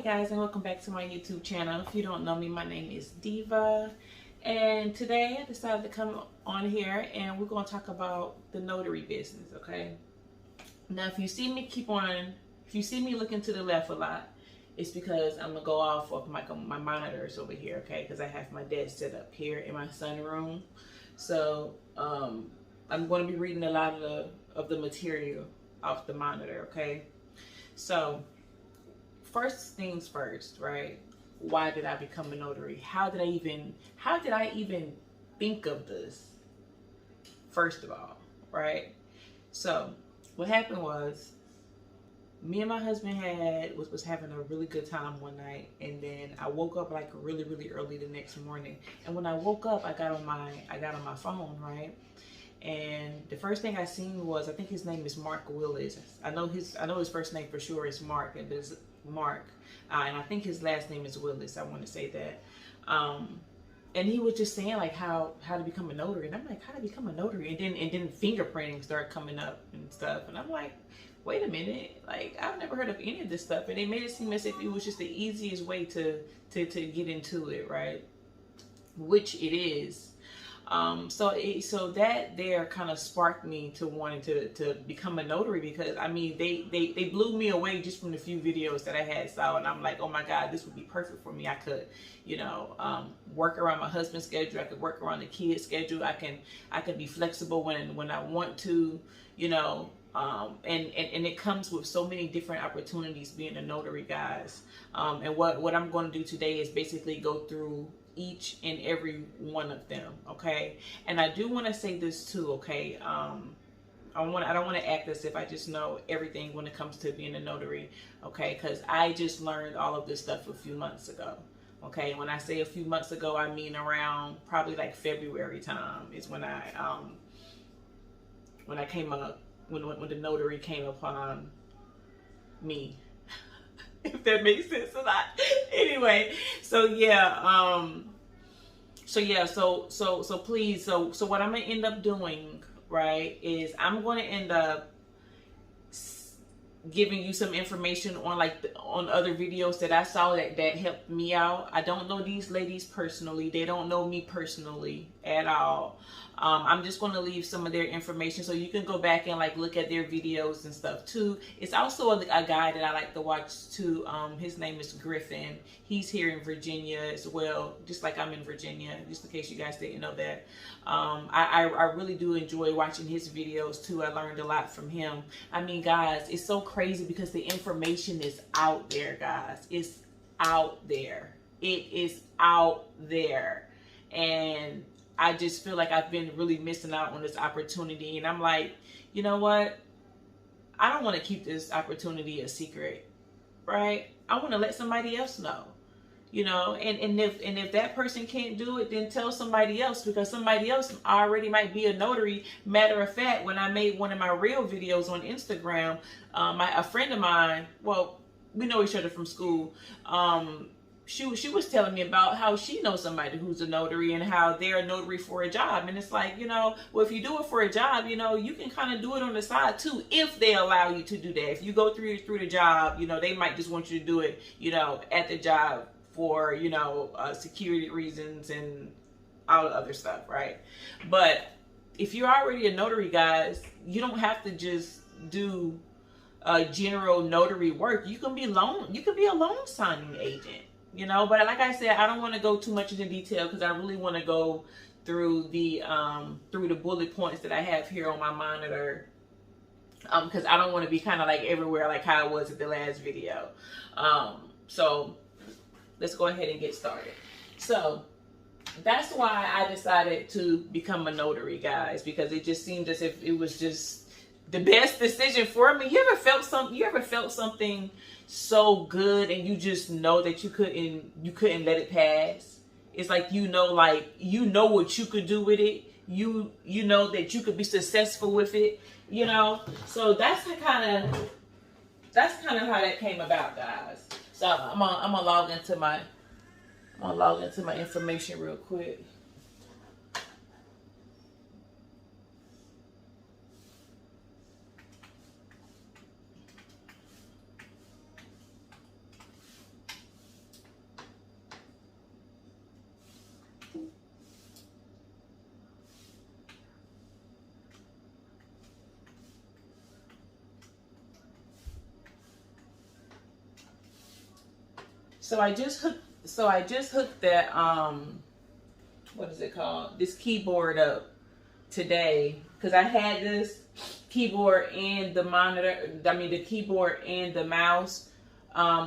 Hey guys, and welcome back to my YouTube channel. If you don't know me, my name is Diva, and today I decided to come on here and we're going to talk about the notary business. Okay, now if you see me looking to the left a lot, it's because I'm gonna go off of my monitors over here. Okay, because I have my desk set up here in my sunroom, so I'm going to be reading a lot of the material off the monitor. Okay, so first things first, right? Why did I become a notary? How did I even think of this? First of all, right? So what happened was, me and my husband was having a really good time one night, and then I woke up like really early the next morning. And when I woke up, I got on my phone, right? And the first thing I seen was, I think his name is Mark Willis. I know his first name for sure is Mark, and it's Mark, and I think his last name is Willis. I want to say that. And he was just saying like how to become a notary, and I'm like, how to become a notary? And then fingerprinting started coming up and stuff, and I'm like, wait a minute, like I've never heard of any of this stuff, and it made it seem as if it was just the easiest way to get into it, right? Which it is. So that there kind of sparked me to wanting to become a notary, because I mean they blew me away just from the few videos that I had saw, and I'm like, oh my God, this would be perfect for me. I could, work around my husband's schedule. I could work around the kids' schedule. I can be flexible when I want to, and it comes with so many different opportunities being a notary, guys. And what I'm going to do today is basically go through each and every one of them, okay? And I do want to say this too, okay? I don't want to act as if I just know everything when it comes to being a notary, okay? Because I just learned all of this stuff a few months ago, okay? When I say a few months ago, I mean around probably like February time is when I came up, when the notary came upon me. If that makes sense or not. Anyway, so please, so what I'm gonna end up doing, right, is I'm gonna end up giving you some information on on other videos that I saw that helped me out. I don't know these ladies personally. They don't know me personally at all. I'm just going to leave some of their information so you can go back and look at their videos and stuff too. It's also a guy that I like to watch too. His name is Griffin. He's here in Virginia as well, just like I'm in Virginia, just in case you guys didn't know that. I really do enjoy watching his videos too. I learned a lot from him. I mean, guys, it's so crazy because the information is out there, guys. It's out there. It is out there. And I just feel like I've been really missing out on this opportunity. And I'm like, you know what? I don't want to keep this opportunity a secret, right? I want to let somebody else know, and if that person can't do it, then tell somebody else, because somebody else already might be a notary. Matter of fact, when I made one of my real videos on Instagram, a friend of mine, well, we know each other from school, she was telling me about how she knows somebody who's a notary and how they're a notary for a job. And it's like, well, if you do it for a job, you can kind of do it on the side too, if they allow you to do that. If you go through the job, they might just want you to do it, at the job for, security reasons and all the other stuff, right? But if you're already a notary, guys, you don't have to just do general notary work. You can be a loan signing agent. But like I said, I don't want to go too much into detail because I really want to go through the bullet points that I have here on my monitor, because I don't want to be kind of everywhere like how I was at the last video. So let's go ahead and get started. So that's why I decided to become a notary, guys, because it just seemed as if it was just the best decision for me. You ever felt something so good and you just know that you couldn't let it pass? It's like what you could do with it. You know that you could be successful with it. So that's kind of how that came about, guys. So I'm gonna log into my information real quick. So I just hooked that what is it called? This keyboard up today, because I had this keyboard and the monitor, the keyboard and the mouse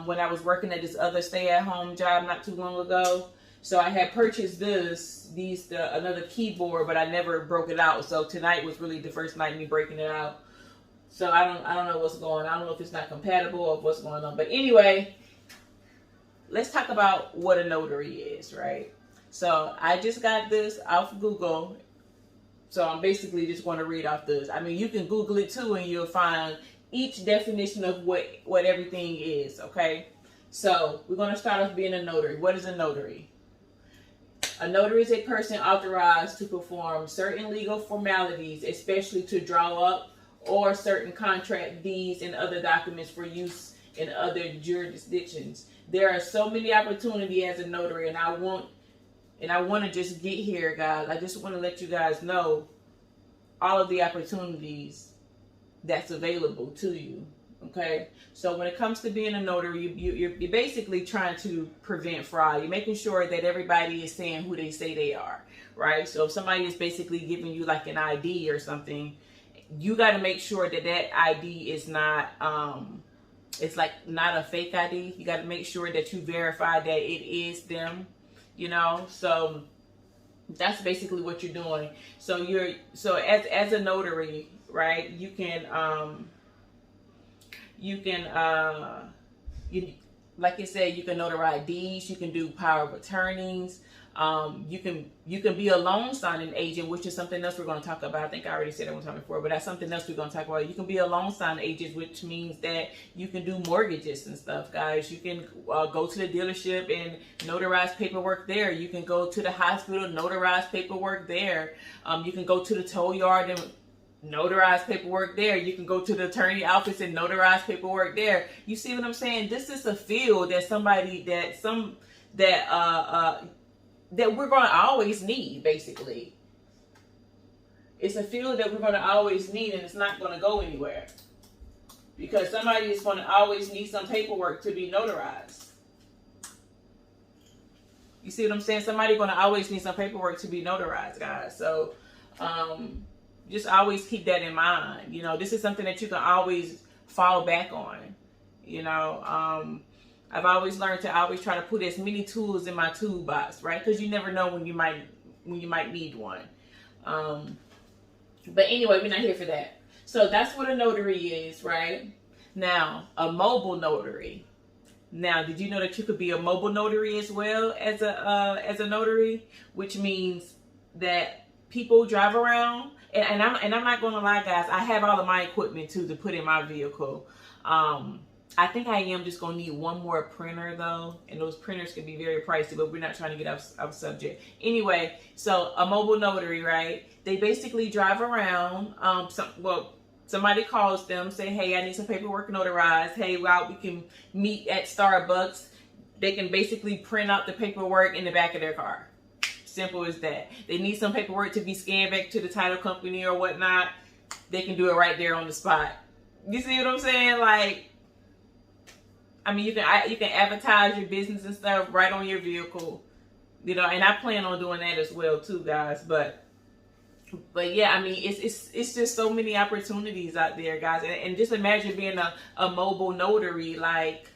when I was working at this other stay-at-home job not too long ago. So I had purchased another keyboard, but I never broke it out. So tonight was really the first night me breaking it out. So I don't know what's going on. I don't know if it's not compatible or what's going on. But anyway, let's talk about what a notary is, right? So I just got this off Google. So I'm basically just going to read off this. I mean, you can Google it too, and you'll find each definition of what everything is, okay? So we're going to start off being a notary. What is a notary? A notary is a person authorized to perform certain legal formalities, especially to draw up or certain contract deeds and other documents for use in other jurisdictions. There are so many opportunities as a notary, and I want to just get here, guys. I just want to let you guys know all of the opportunities that's available to you. Okay, so when it comes to being a notary, you're basically trying to prevent fraud. You're making sure that everybody is saying who they say they are, right? So if somebody is basically giving you like an ID or something, you got to make sure that that ID is not, it's like not a fake ID. You got to make sure that you verify that it is them, you know. So that's basically what you're doing. So as a notary, right? You like I said, you can notarize deeds, you can do power of attorneys, you can be a loan signing agent, which is something else we're going to talk about. I think I already said that one time before, but that's something else we're going to talk about. You can be a loan signing agent, which means that you can do mortgages and stuff, guys. You can go to the dealership and notarize paperwork there. You can go to the hospital, notarize paperwork there. You can go to the tow yard and notarize paperwork there. You can go to the attorney office and notarize paperwork there. You see what I'm saying? This is a field that that we're going to always need, basically. It's a field that we're going to always need, and it's not going to go anywhere. Because somebody is going to always need some paperwork to be notarized. You see what I'm saying? Somebody's going to always need some paperwork to be notarized, guys. So, just always keep that in mind. You know, this is something that you can always fall back on. You know, I've always learned to always try to put as many tools in my toolbox, right? Because you never know when you might need one. But anyway, we're not here for that. So that's what a notary is, right? Now, a mobile notary. Now, did you know that you could be a mobile notary as well as a notary, which means that people drive around. And I'm not going to lie, guys. I have all of my equipment too to put in my vehicle. I think I am just going to need one more printer though, and those printers can be very pricey. But we're not trying to get off subject. Anyway, so a mobile notary, right? They basically drive around. Somebody calls them, say, "Hey, I need some paperwork notarized. Hey, well, we can meet at Starbucks." They can basically print out the paperwork in the back of their car. Simple as that. They need some paperwork to be scanned back to the title company or whatnot. They can do it right there on the spot. You see what I'm saying? Like, I mean, you can advertise your business and stuff right on your vehicle, you know. And I plan on doing that as well too, guys. But yeah, I mean, it's just so many opportunities out there, guys. And just imagine being a mobile notary. Like,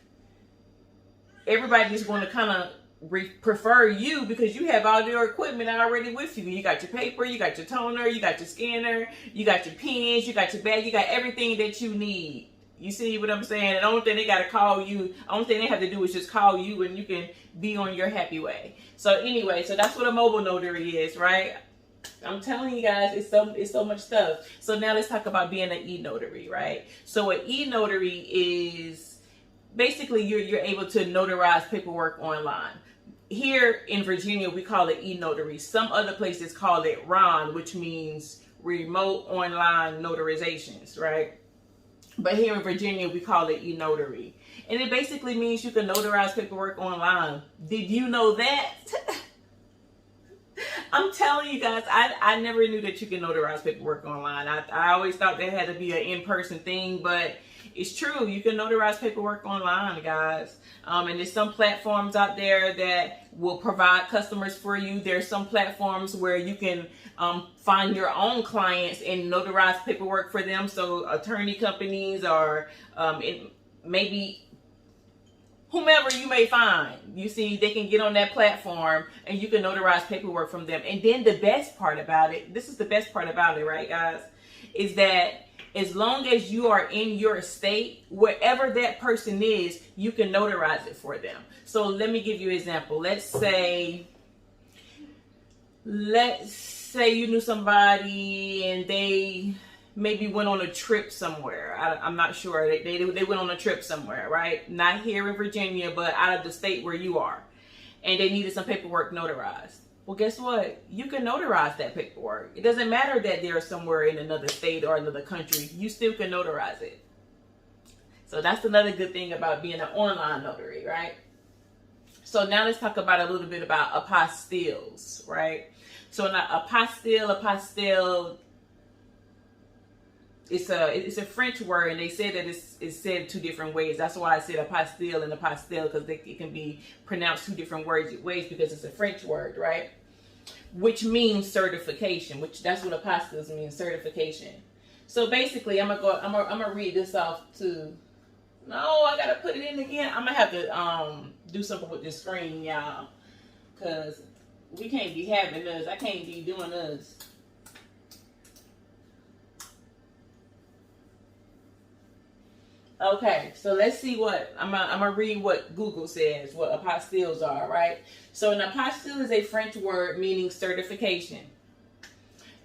everybody's going to kind of prefer you because you have all your equipment already with you. You got your paper, you got your toner, you got your scanner, you got your pens, you got your bag, you got everything that you need. You see what I'm saying? And the only thing they got to call you, the only thing they have to do is just call you, and you can be on your happy way. So anyway, so that's what a mobile notary is, right? I'm telling you guys, it's so much stuff. So now let's talk about being an e-notary, right? So an e-notary is basically you're able to notarize paperwork online. Here in Virginia, we call it e-notary. Some other places call it RON, which means remote online notarizations, right? But here in Virginia, we call it e-notary. And it basically means you can notarize paperwork online. Did you know that? I'm telling you guys, I never knew that you can notarize paperwork online. I always thought that had to be an in-person thing, but it's true. You can notarize paperwork online, guys. And there's some platforms out there that will provide customers for you. There's some platforms where you can find your own clients and notarize paperwork for them. So attorney companies or maybe whomever you may find, you see, they can get on that platform and you can notarize paperwork from them. And then the best part about it, this is the best part about it, right, guys, is that as long as you are in your state, wherever that person is, you can notarize it for them. So let me give you an example. Let's say you knew somebody and they maybe went on a trip somewhere. I'm not sure. They went on a trip somewhere, right? Not here in Virginia, but out of the state where you are. And they needed some paperwork notarized. Well, guess what? You can notarize that paperwork. It doesn't matter that they're somewhere in another state or another country. You still can notarize it. So that's another good thing about being an online notary, right? So now let's talk about a little bit about apostilles, right? So now apostille, it's a French word, and they say that it's said two different ways. That's why I said apostille and apostille, because it can be pronounced two different ways because it's a French word, right? Which means certification. Which that's what apostilles means, certification. So basically, I'm gonna read this off too. No, I gotta put it in again. I'm gonna have to do something with this screen, y'all, because we can't be having this. I can't be doing this. Okay, so let's see what I'm gonna read what Google says what apostilles are, right? So an apostille is a French word meaning certification.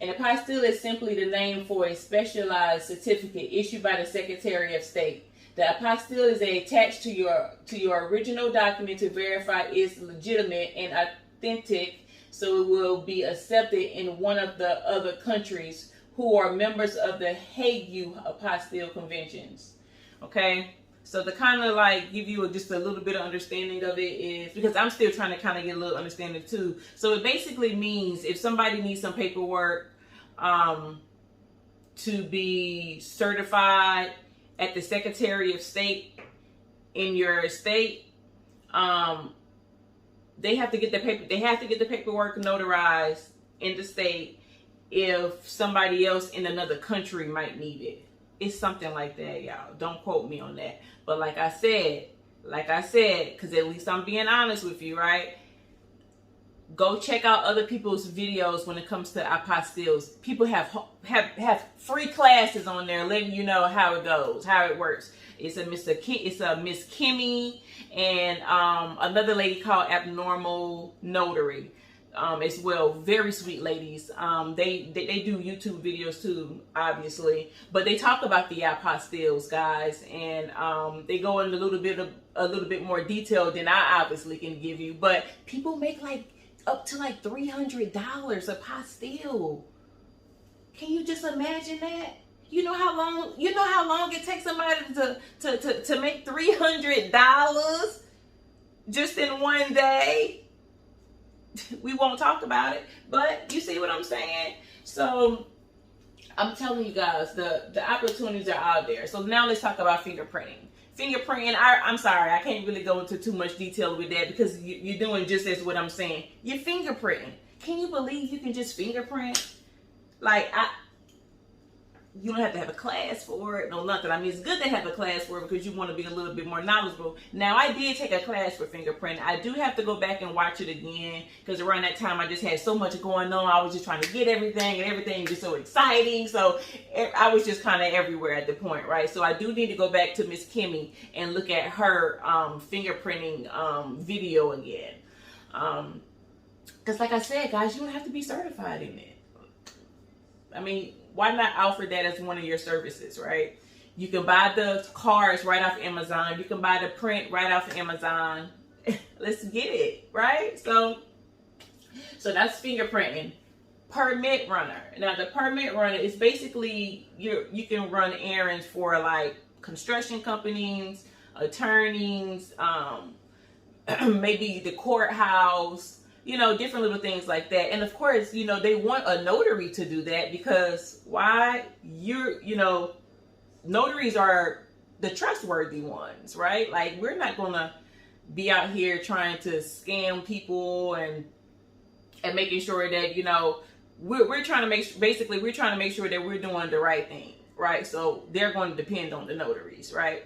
An apostille is simply the name for a specialized certificate issued by the Secretary of State. The apostille is attached to your original document to verify it's legitimate and authentic, so it will be accepted in one of the other countries who are members of the Hague Apostille Conventions. Okay, so to kind of like give you just a little bit of understanding of it is, because I'm still trying to kind of get a little understanding too. So it basically means if somebody needs some paperwork to be certified at the Secretary of State in your state, they have to get the paperwork notarized in the state if somebody else in another country might need it. It's something like that, y'all. Don't quote me on that. But like I said, because at least I'm being honest with you, right? Go check out other people's videos when it comes to apostilles. People have free classes on there letting you know how it goes, how it works. It's a Miss Kimmy and another lady called Abnormal Notary. As well, very sweet ladies. They do YouTube videos too, obviously, but they talk about the apostilles, guys, and they go into a little bit more detail than I obviously can give you. But people make like up to like $300 a apostille. Can you just imagine that? You know how long it takes somebody to make $300 just in one day? We won't talk about it, but you see what I'm saying? So I'm telling you guys, the opportunities are out there. So now let's talk about fingerprinting. Fingerprinting, I'm sorry, I can't really go into too much detail with that because you're doing just as what I'm saying. You're fingerprinting. Can you believe you can just fingerprint? Like, you don't have to have a class for it, no nothing. I mean, it's good to have a class for it because you want to be a little bit more knowledgeable. Now, I did take a class for fingerprinting. I do have to go back and watch it again because around that time I just had so much going on. I was just trying to get everything, and everything was just so exciting. So I was just kind of everywhere at the point, right? So I do need to go back to Miss Kimmy and look at her fingerprinting video again. Because like I said, guys, you don't have to be certified in it. I mean, why not offer that as one of your services, right? You can buy the cards right off Amazon. You can buy the print right off Amazon. Let's get it, right? So that's fingerprinting. Permit runner. Now, the permit runner is basically you can run errands for like construction companies, attorneys, maybe the courthouse, you know, different little things like that. And of course, you know, they want a notary to do that because why? You know, notaries are the trustworthy ones, right? Like, we're not going to be out here trying to scam people and making sure that, you know, we're trying to make, basically, we're trying to make sure that we're doing the right thing, right? So they're going to depend on the notaries, right?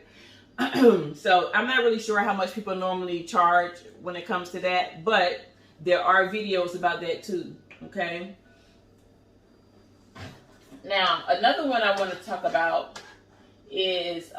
So I'm not really sure how much people normally charge when it comes to that, but there are videos about that too, okay? Now, another one I want to talk about is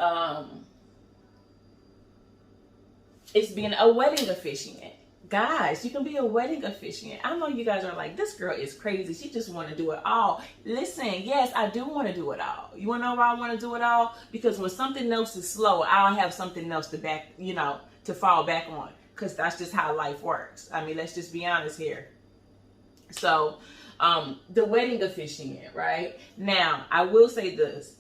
it's being a wedding officiant. Guys, you can be a wedding officiant. I know you guys are like, this girl is crazy. She just want to do it all. Listen, yes, I do want to do it all. You want to know why I want to do it all? Because when something else is slow, I'll have something else to back, you know, to fall back on. Because that's just how life works. I mean, let's just be honest here. So, the wedding officiant, right? Now, I will say this.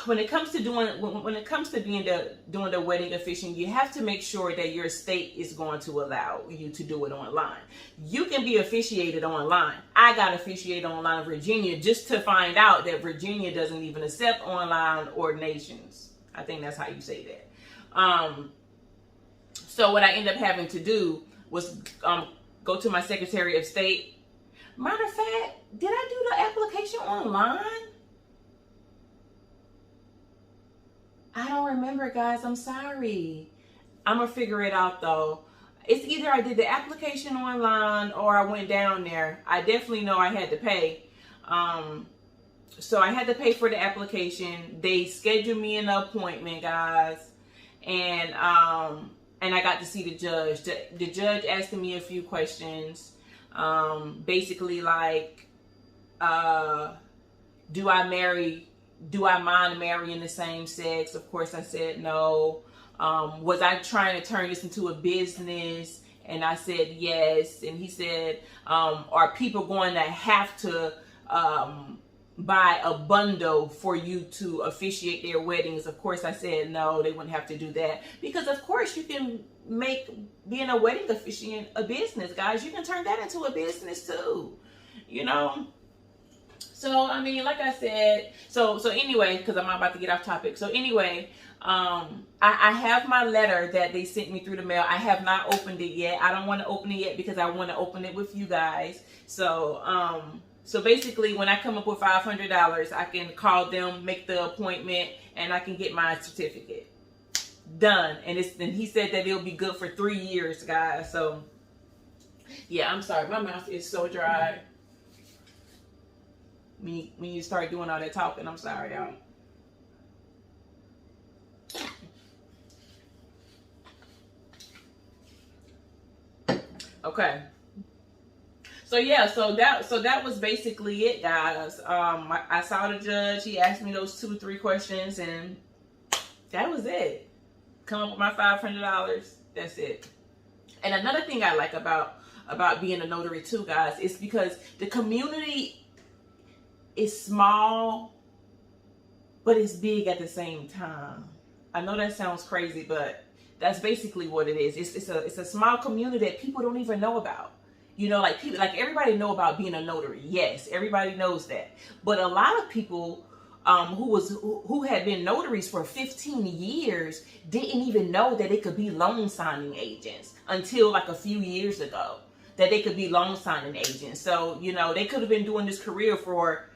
When it comes to doing the wedding officiant, you have to make sure that your state is going to allow you to do it online. You can be officiated online. I got officiated online in Virginia just to find out that Virginia doesn't even accept online ordinations. I think that's how you say that. So what I ended up having to do was go to my Secretary of State. Matter of fact, did I do the application online? I don't remember, guys. I'm sorry. I'm going to figure it out, though. It's either I did the application online or I went down there. I definitely know I had to pay. So I had to pay for the application. They scheduled me an appointment, guys. And I got to see the judge. The judge asked me a few questions. Basically like, do I mind marrying the same sex? Of course, I said no. Was I trying to turn this into a business? And I said yes. And he said, are people going to have to buy a bundle for you to officiate their weddings? Of course, I said no, they wouldn't have to do that. Because, of course, you can make being a wedding officiant a business, guys. You can turn that into a business, too. You know? So, I mean, like I said, so anyway, because I'm about to get off topic. So anyway, I have my letter that they sent me through the mail. I have not opened it yet. I don't want to open it yet because I want to open it with you guys. So, so basically when I come up with $500, I can call them, make the appointment, and I can get my certificate done. And he said that it'll be good for 3 years, guys. So yeah, I'm sorry. My mouth is so dry. When you start doing all that talking, I'm sorry, y'all. Okay. So yeah, so that was basically it, guys. I saw the judge. He asked me those 2-3 questions, and that was it. Come up with my $500. That's it. And another thing I like about being a notary too, guys, is because the community is small, but it's big at the same time. I know that sounds crazy, but that's basically what it is. It's a small community that people don't even know about. You know, like people, like everybody know about being a notary. Yes, everybody knows that. But a lot of people who had been notaries for 15 years didn't even know that they could be loan signing agents until like a few years ago. That they could be loan signing agents. So, you know, they could have been doing this career for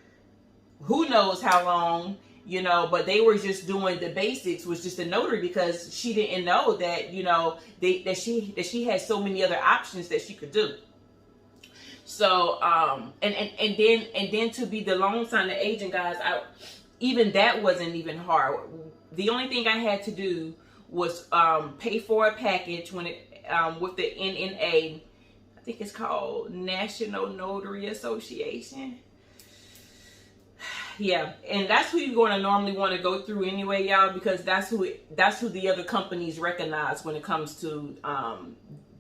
who knows how long, you know, but they were just doing the basics, was just a notary, because she didn't know that, you know, that she had so many other options that she could do. So, and then to be the loan signing agent, guys, even that wasn't even hard. The only thing I had to do was pay for a package when it with the NNA. I think it's called National Notary Association. Yeah, and that's who you're going to normally want to go through anyway, y'all, because that's who the other companies recognize when it comes to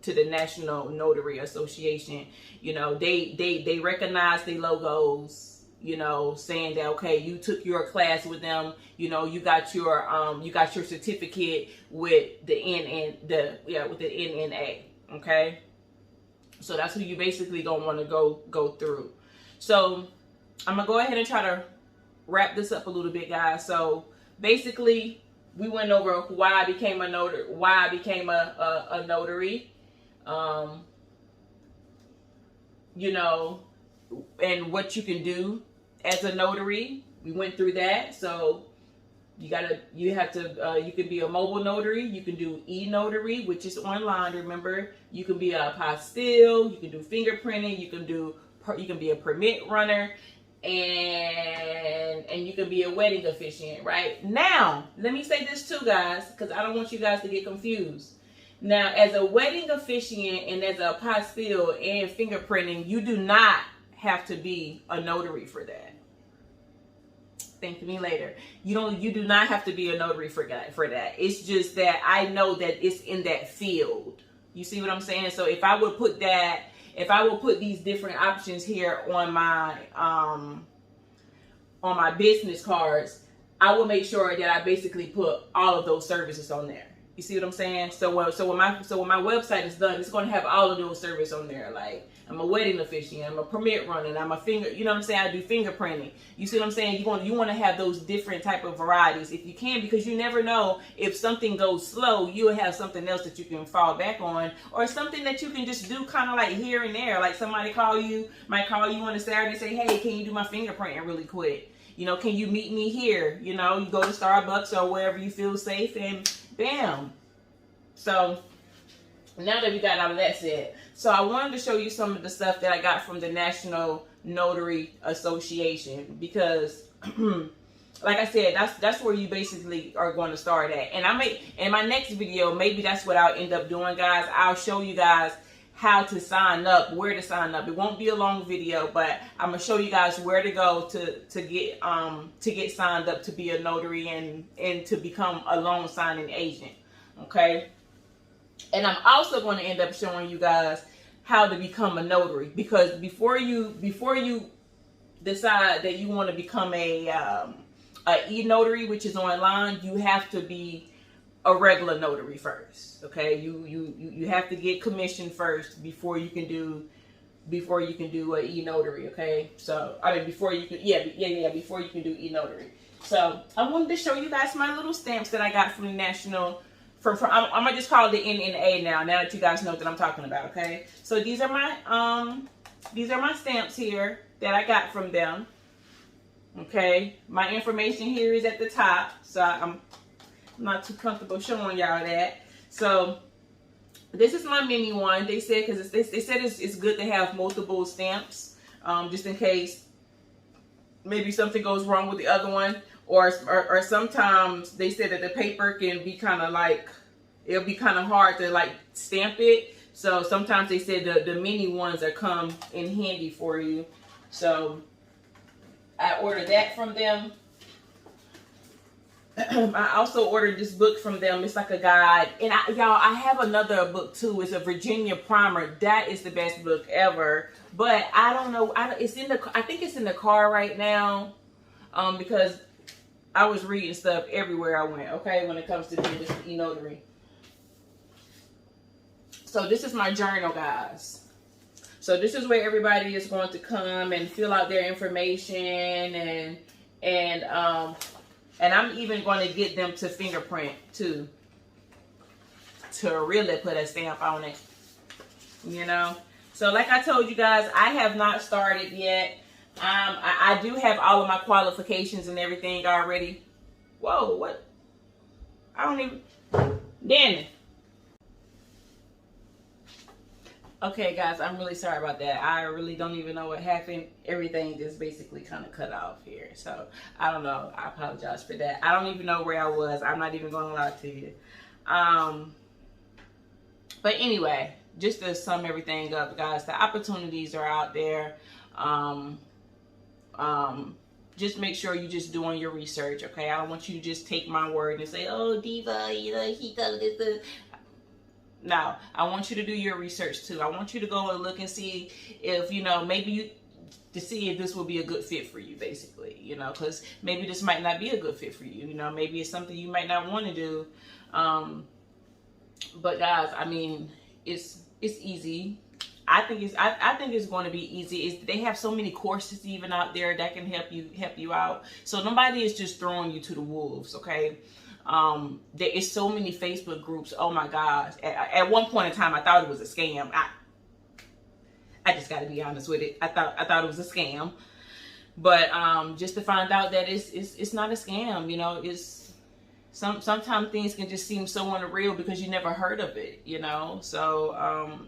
the National Notary Association. You know, they recognize the logos, you know, saying that, okay, you took your class with them, you know, you got your certificate with the NNA, okay? So that's who you basically gonna want to go through. So I'm gonna go ahead and try to wrap this up a little bit, guys. So basically, we went over why I became a notary, you know, and what you can do as a notary. We went through that. So you can be a mobile notary. You can do e-notary, which is online. Remember, you can be a apostille. You can do fingerprinting. You can be a permit runner, and you can be a wedding officiant. Right now, let me say this too, guys, because I don't want you guys to get confused. Now, as a wedding officiant and as a apostille and fingerprinting, you do not have to be a notary for that. Thank me later. You do not have to be a notary for that. It's just that I know that it's in that field. You see what I'm saying? So if I would put these different options here on my business cards, I will make sure that I basically put all of those services on there. You see what I'm saying? So when my website is done, it's going to have all of those services on there. Like, I'm a wedding officiant, I'm a permit runner, I'm a you know what I'm saying? I do fingerprinting. You see what I'm saying? You want to have those different type of varieties if you can, because you never know if something goes slow, you'll have something else that you can fall back on, or something that you can just do kind of like here and there. Like somebody might call you on a Saturday and say, hey, can you do my fingerprinting really quick? You know, can you meet me here? You know, you go to Starbucks or wherever you feel safe, and bam. So now that we got all of that said, so I wanted to show you some of the stuff that I got from the National Notary Association, because like I said, that's where you basically are going to start at. And in my next video, maybe that's what I'll end up doing, guys. I'll show you guys how to sign up, where to sign up. It won't be a long video, but I'm gonna show you guys where to go to get signed up to be a notary and to become a loan signing agent. Okay. And I'm also going to end up showing you guys how to become a notary, because before you decide that you want to become a e-notary, which is online, you have to be a regular notary first. Okay, you have to get commissioned first before you can do a e-notary. Okay, so I mean before you can do e-notary. So I wanted to show you guys my little stamps that I got from the National. I'm gonna just call it the NNA now that you guys know what I'm talking about. Okay, so these are my stamps here that I got from them. Okay, my information here is at the top, so I'm not too comfortable showing y'all that. So this is my mini one. They said because they said it's good to have multiple stamps, just in case maybe something goes wrong with the other one. Or sometimes they said that the paper can be kind of like, it'll be kind of hard to like stamp it. So sometimes they said the mini ones that come in handy for you. So I ordered that from them. I also ordered this book from them. It's like a guide. And y'all, I have another book too. It's a Virginia primer. That is the best book ever. But I don't know. I think it's in the car right now. Because I was reading stuff everywhere I went, okay, when it comes to doing this e-notary. So this is my journal, guys. So this is where everybody is going to come and fill out their information, and I'm even going to get them to fingerprint too, to really put a stamp on it, you know. So like I told you guys, I have not started yet. I do have all of my qualifications and everything already. Whoa, what? I don't even... Damn it. Okay, guys, I'm really sorry about that. I really don't even know what happened. Everything just basically kind of cut off here. So, I don't know. I apologize for that. I don't even know where I was. I'm not even going to lie to you. But anyway, just to sum everything up, guys, the opportunities are out there. Just make sure you're just doing your research, okay? I don't want you to just take my word and say, oh, Diva, you know, he does this. No, I want you to do your research too. I want you to go and look and see if, you know, to see if this will be a good fit for you, basically, you know, because maybe this might not be a good fit for you, you know, maybe it's something you might not want to do. But guys, I mean, it's easy. I think it's going to be easy. They have so many courses even out there that can help you out. So nobody is just throwing you to the wolves, okay? There is so many Facebook groups. Oh my gosh! At one point in time, I thought it was a scam. I just got to be honest with it. I thought it was a scam, but just to find out that it's not a scam. You know, it's sometimes things can just seem so unreal because you never heard of it. You know, so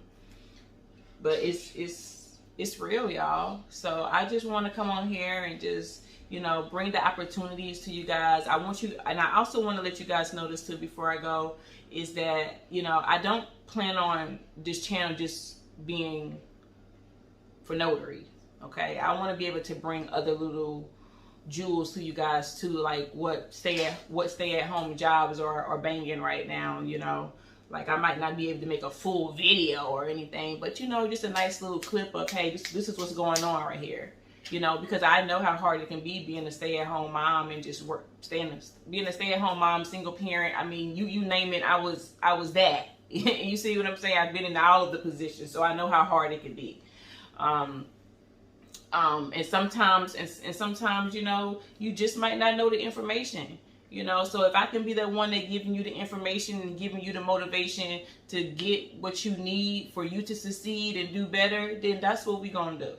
but it's real, y'all. So I just want to come on here and just, you know, bring the opportunities to you guys. I want you, and I also want to let you guys know this too before I go, is that, you know, I don't plan on this channel just being for notary. Okay, I want to be able to bring other little jewels to you guys too, like what stay at home jobs are banging right now, you know. Like, I might not be able to make a full video or anything, but, you know, just a nice little clip of, hey, this is what's going on right here. You know, because I know how hard it can be being a stay-at-home mom and just being a stay-at-home mom, single parent. I mean, you name it, I was that. You see what I'm saying? I've been in all of the positions, so I know how hard it can be. And sometimes, you know, you just might not know the information. You know, so if I can be the one that giving you the information and giving you the motivation to get what you need for you to succeed and do better, then that's what we're going to do.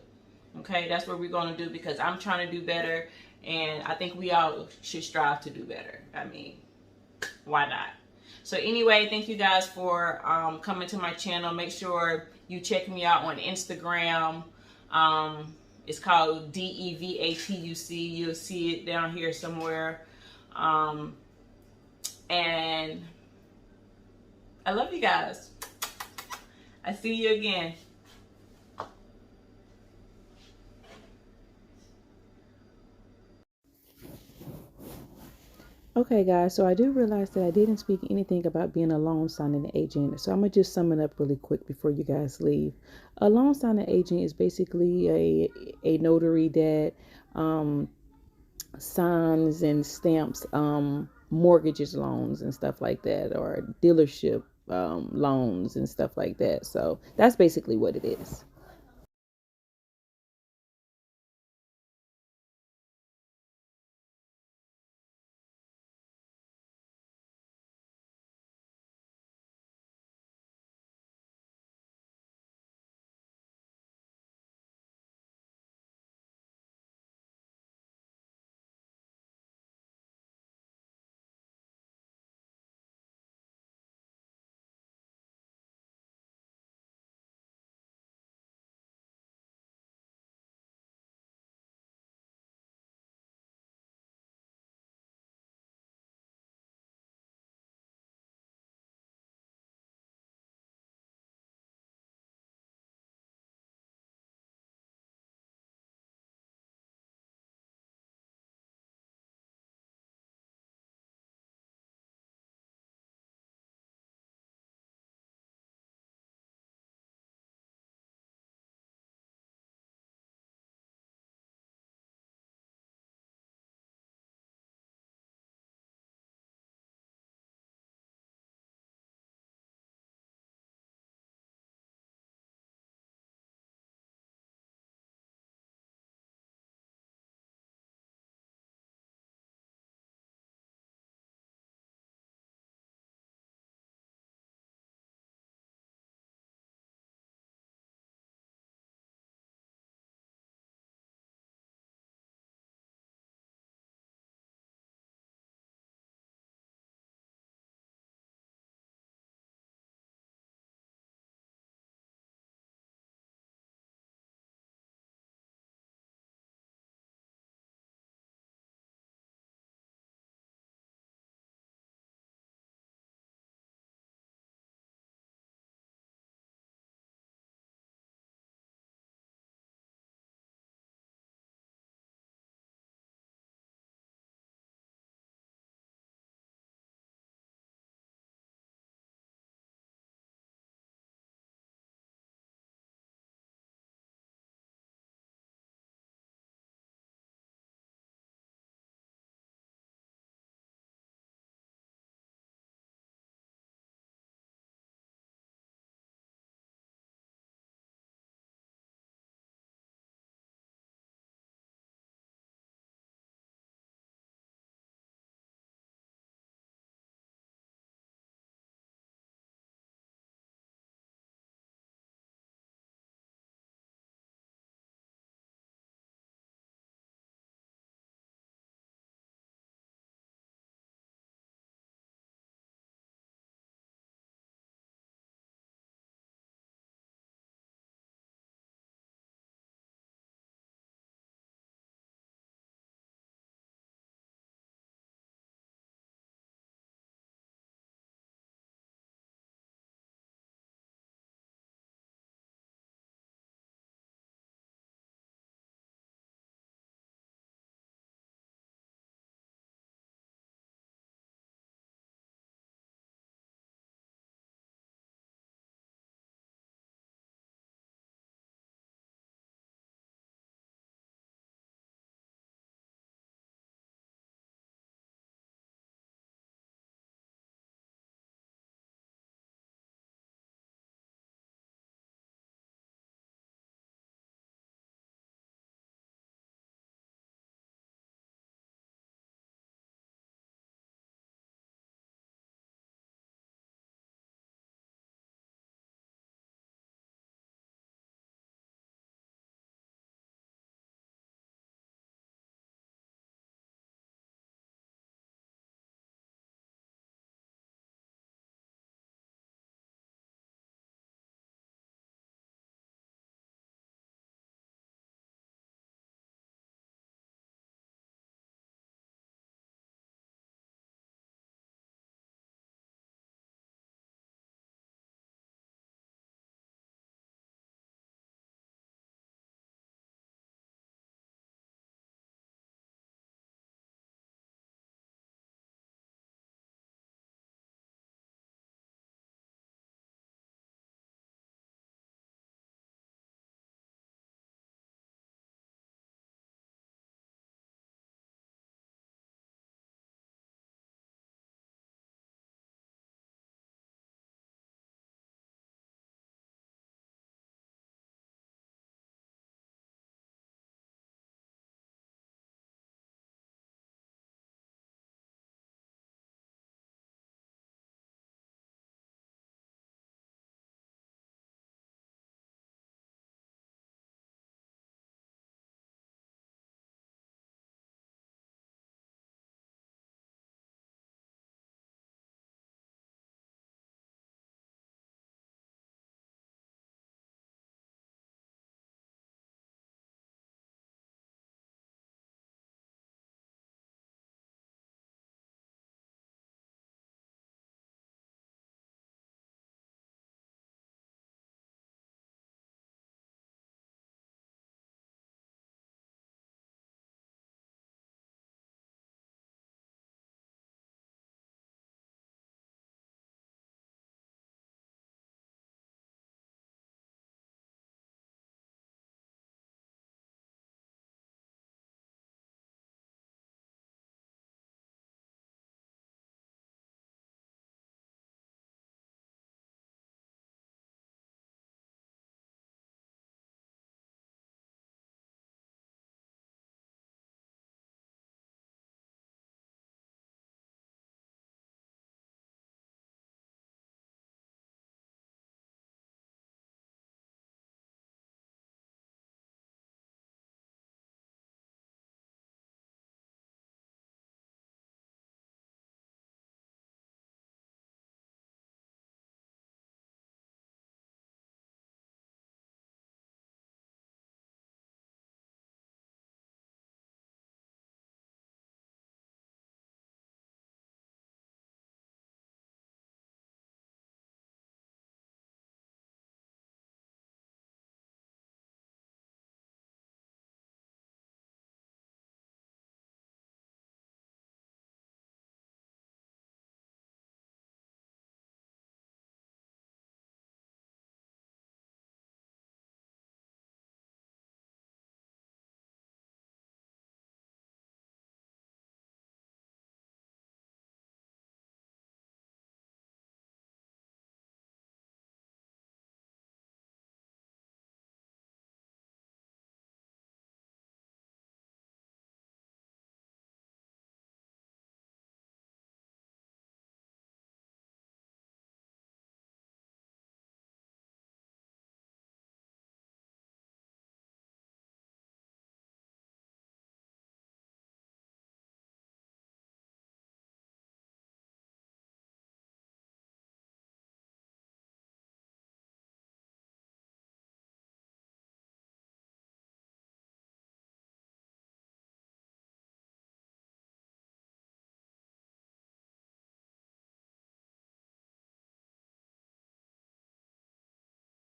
Okay, that's what we're going to do, because I'm trying to do better, and I think we all should strive to do better. I mean, why not? So anyway, thank you guys for coming to my channel. Make sure you check me out on Instagram. It's called DEVATUC. You'll see it down here somewhere. And I love you guys. I see you again. Okay, guys, so I do realize that I didn't speak anything about being a loan signing agent. So I'm going to just sum it up really quick before you guys leave. A loan signing agent is basically a notary that signs and stamps mortgages loans and stuff like that, or dealership loans and stuff like that. So that's basically what it is.